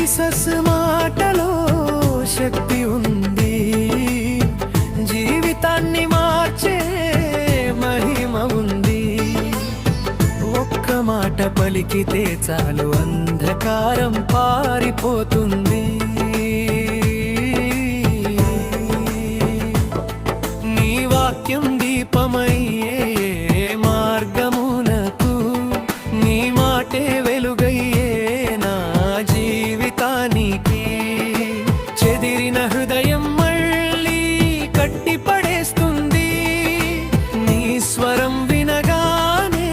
Jesus మాటలో శక్తి ఉంది, జీవితాన్ని మార్చే మహిమ ఉంది. ఒక్క మాట పలికితే చాలు అంధకారం పారిపోతుంది. నీ వాక్యం దీపమయ్యే మార్గమునకు, నీ మాటే వెలుగయ్యే నా జీవితానికి. చెదిరిన హృదయం మళ్ళీ కట్టి పడేస్తుంది, నీ స్వరం వినగానే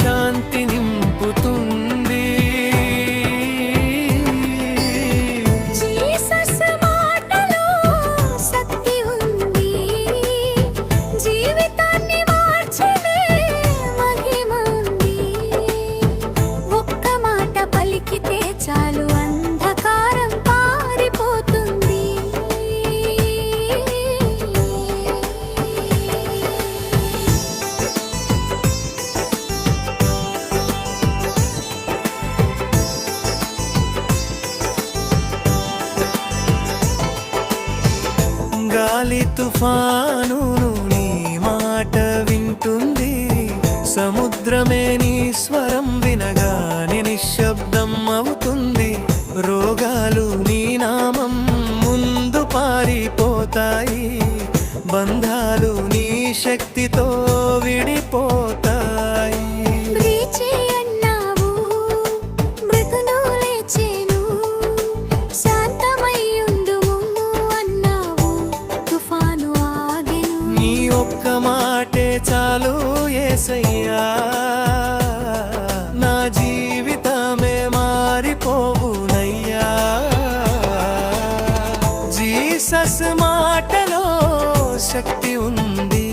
శాంతి నింపుతుంది. జీసస్ మాటలో శక్తి ఉంది, జీవితాన్ని మార్చే మహిమ ఉంది. ఒక్క మాట పలికితే చాలు అంధకారం పారిపోతుంది. గాలి తుఫాను నీ మాట వింటుంది, సముద్రమే నీ స్వరం వినగానే నిశ్శబ్దం అవుతుంది. రోగాలు నీ నామం ముందు పారిపోతాయి, బంధాలు నీ శక్తితో విడిపోతాయి. బ్రీచి అన్నావు, మృతులు లేచెను, శాంతమయ్యుండుము అన్నావు, తుఫాను ఆగెను. నీ ఒక్క మాటే చాలు యేసయ్యా, నా జీవితమే మారిపోవునయ్యా. జీసస్ మాటలో శక్తి ఉంది,